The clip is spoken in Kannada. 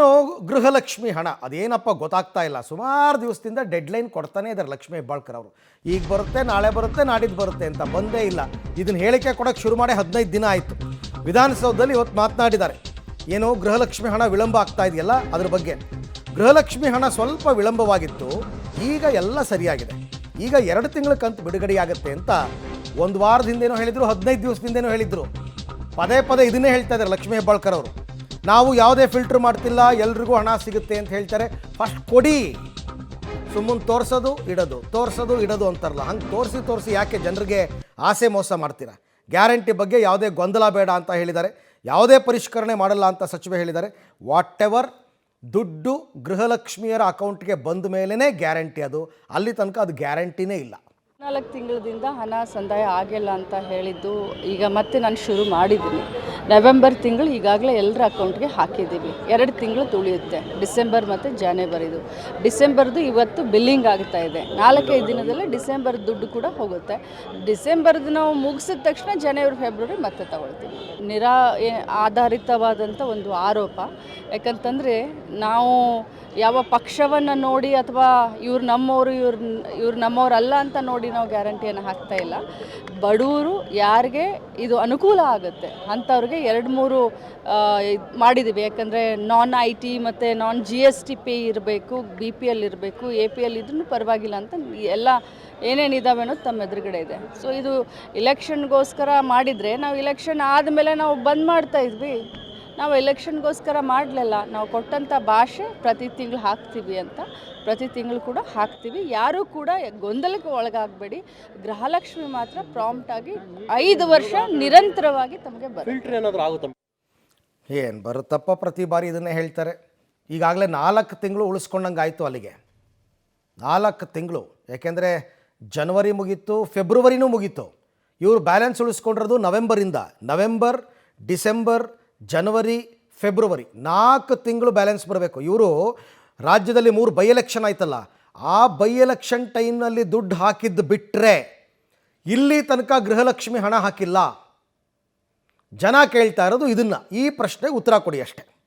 ಇನ್ನು ಗೃಹಲಕ್ಷ್ಮಿ ಹಣ ಅದೇನಪ್ಪ ಗೊತ್ತಾಗ್ತಾ ಇಲ್ಲ. ಸುಮಾರು ದಿವಸದಿಂದ ಡೆಡ್ಲೈನ್ ಕೊಡ್ತಾನೆ ಇದ್ದಾರೆ ಲಕ್ಷ್ಮೀ ಹೆಬ್ಬಾಳ್ಕರ್ ಅವರು. ಈಗ ಬರುತ್ತೆ, ನಾಳೆ ಬರುತ್ತೆ, ನಾಡಿದ್ದು ಬರುತ್ತೆ ಅಂತ ಬಂದೇ ಇಲ್ಲ. ಇದನ್ನು ಹೇಳಿಕೆ ಕೊಡೋಕ್ಕೆ ಶುರು ಮಾಡಿ 15 ದಿನ ಆಯಿತು. ವಿಧಾನಸೌಧದಲ್ಲಿ ಇವತ್ತು ಮಾತನಾಡಿದ್ದಾರೆ. ಏನು ಗೃಹಲಕ್ಷ್ಮಿ ಹಣ ವಿಳಂಬ ಆಗ್ತಾ ಇದೆಯಲ್ಲ ಅದ್ರ ಬಗ್ಗೆ. ಗೃಹಲಕ್ಷ್ಮಿ ಹಣ ಸ್ವಲ್ಪ ವಿಳಂಬವಾಗಿತ್ತು, ಈಗ ಎಲ್ಲ ಸರಿಯಾಗಿದೆ. ಈಗ 2 ತಿಂಗಳ ಕಂತು ಬಿಡುಗಡೆಯಾಗುತ್ತೆ ಅಂತ ಒಂದು ವಾರದ ಹಿಂದೇನೋ ಹೇಳಿದರು, 15 ದಿವಸದಿಂದೇನೋ ಹೇಳಿದರು. ಪದೇ ಪದೇ ಇದನ್ನೇ ಹೇಳ್ತಾ ಇದ್ದಾರೆ ಲಕ್ಷ್ಮೀ ಹೆಬ್ಬಾಳ್ಕರ್ ಅವರು. ನಾವು ಯಾವುದೇ ಫಿಲ್ಟ್ರ್ ಮಾಡ್ತಿಲ್ಲ, ಎಲ್ರಿಗೂ ಹಣ ಸಿಗುತ್ತೆ ಅಂತ ಹೇಳ್ತಾರೆ. ಫಸ್ಟ್ ಕೊಡಿ, ಸುಮ್ಮನೆ ತೋರಿಸೋದು ಇಡೋದು, ತೋರಿಸೋದು ಇಡೋದು ಅಂತಾರಲ್ಲ, ಹಂಗೆ ತೋರಿಸಿ ಯಾಕೆ ಜನರಿಗೆ ಆಸೆ ಮೋಸ ಮಾಡ್ತೀರಾ? ಗ್ಯಾರಂಟಿ ಬಗ್ಗೆ ಯಾವುದೇ ಗೊಂದಲ ಬೇಡ ಅಂತ ಹೇಳಿದ್ದಾರೆ. ಯಾವುದೇ ಪರಿಷ್ಕರಣೆ ಮಾಡಲ್ಲ ಅಂತ ಸಚಿವೆ ಹೇಳಿದ್ದಾರೆ. ವಾಟ್ ಎವರ್ ದುಡ್ಡು ಗೃಹಲಕ್ಷ್ಮಿಯರ ಅಕೌಂಟ್ಗೆ ಬಂದ ಮೇಲೇ ಗ್ಯಾರಂಟಿ, ಅದು ಅಲ್ಲಿ ತನಕ ಅದು ಗ್ಯಾರಂಟಿನೇ ಇಲ್ಲ. 4 ತಿಂಗಳಿಂದ ಹಣ ಸಂದಾಯ ಆಗಿಲ್ಲ ಅಂತ ಹೇಳಿದ್ದು ಈಗ ಮತ್ತೆ ನಾನು ಶುರು ಮಾಡಿದ್ದೀನಿ. ನವೆಂಬರ್ ತಿಂಗಳು ಈಗಾಗಲೇ ಎಲ್ಲರ ಅಕೌಂಟ್ಗೆ ಹಾಕಿದ್ದೀವಿ. 2 ತಿಂಗಳು ತುಳಿಯುತ್ತೆ, ಡಿಸೆಂಬರ್ ಮತ್ತು ಜಾನ್ವರಿದು. ಡಿಸೆಂಬರ್ದು ಇವತ್ತು ಬಿಲ್ಲಿಂಗ್ ಆಗ್ತಾ ಇದೆ. 4-5 ದಿನದಲ್ಲೇ ಡಿಸೆಂಬರ್ ದುಡ್ಡು ಕೂಡ ಹೋಗುತ್ತೆ. ಡಿಸೆಂಬರ್ದು ನಾವು ಮುಗಿಸಿದ ತಕ್ಷಣ ಜನವರಿ ಫೆಬ್ರವರಿ ಮತ್ತೆ ತಗೊಳ್ತೀವಿ. ಆಧಾರಿತವಾದಂಥ ಒಂದು ಆರೋಪ. ಯಾಕಂತಂದರೆ ನಾವು ಯಾವ ಪಕ್ಷವನ್ನು ನೋಡಿ ಅಥವಾ ಇವ್ರು ನಮ್ಮವರು ಇವ್ರು ನಮ್ಮವರಲ್ಲ ಅಂತ ನೋಡಿ ನಾವು ಗ್ಯಾರಂಟಿಯನ್ನು ಹಾಕ್ತಾ ಇಲ್ಲ. ಬಡವರು ಯಾರಿಗೆ ಇದು ಅನುಕೂಲ ಆಗುತ್ತೆ ಅಂಥವ್ರಿಗೆ 2-3 ಮಾಡಿದ್ದೀವಿ. ಯಾಕಂದರೆ ನಾನ್ IT ಮತ್ತು ನಾನ್ GST ಪೇ ಇರಬೇಕು, BPL ಇರಬೇಕು, APL ಇದ್ರೂ ಪರವಾಗಿಲ್ಲ ಅಂತ ಎಲ್ಲ ಏನೇನಿದ್ದಾವೆ ಅನ್ನೋದು ತಮ್ಮ ಎದುರುಗಡೆ ಇದೆ. ಸೊ ಇದು ಇಲೆಕ್ಷನ್ಗೋಸ್ಕರ ಮಾಡಿದರೆ, ನಾವು ಇಲೆಕ್ಷನ್ ಆದಮೇಲೆ ನಾವು ಬಂದ್ ಮಾಡ್ತಾ ಇದ್ವಿ. ನಾವು ಎಲೆಕ್ಷನ್ಗೋಸ್ಕರ ಮಾಡಲಿಲ್ಲ. ನಾವು ಕೊಟ್ಟಂಥ ಭಾಷೆ ಪ್ರತಿ ತಿಂಗಳು ಹಾಕ್ತೀವಿ ಅಂತ, ಪ್ರತಿ ತಿಂಗಳು ಕೂಡ ಹಾಕ್ತೀವಿ. ಯಾರೂ ಕೂಡ ಗೊಂದಲಕ್ಕೆ ಒಳಗಾಗಬೇಡಿ. ಗೃಹಲಕ್ಷ್ಮಿ ಮಾತ್ರ ಪ್ರಾಂಪ್ಟಾಗಿ 5 ವರ್ಷ ನಿರಂತರವಾಗಿ ತಮಗೆ ಬರುತ್ತೆ. ಏನು ಬರುತ್ತಪ್ಪ, ಪ್ರತಿ ಬಾರಿ ಇದನ್ನೇ ಹೇಳ್ತಾರೆ. ಈಗಾಗಲೇ 4 ತಿಂಗಳು ಉಳಿಸ್ಕೊಂಡಂಗೆ ಆಯಿತು ಅಲ್ಲಿಗೆ. 4 ತಿಂಗಳು, ಯಾಕೆಂದರೆ ಜನವರಿ ಮುಗೀತು, ಫೆಬ್ರವರಿನೂ ಮುಗೀತು. ಇವರು ಬ್ಯಾಲೆನ್ಸ್ ಉಳಿಸ್ಕೊಂಡಿರೋದು ನವೆಂಬರ್, ಡಿಸೆಂಬರ್, ಜನವರಿ, ಫೆಬ್ರವರಿ 4 ತಿಂಗಳು ಬ್ಯಾಲೆನ್ಸ್ ಬರಬೇಕು. ಇವರು ರಾಜ್ಯದಲ್ಲಿ 3 ಬೈ ಎಲೆಕ್ಷನ್ ಆಯ್ತಲ್ಲ, ಆ ಬೈ ಎಲೆಕ್ಷನ್ ಟೈಮ್ನಲ್ಲಿ ದುಡ್ಡು ಹಾಕಿದ್ದು ಬಿಟ್ಟರೆ ಇಲ್ಲಿ ತನಕ ಗೃಹಲಕ್ಷ್ಮಿ ಹಣ ಹಾಕಿಲ್ಲ. ಜನ ಕೇಳ್ತಾ ಇರೋದು ಇದನ್ನು. ಈ ಪ್ರಶ್ನೆಗೆ ಉತ್ತರ ಕೊಡಿ ಅಷ್ಟೇ.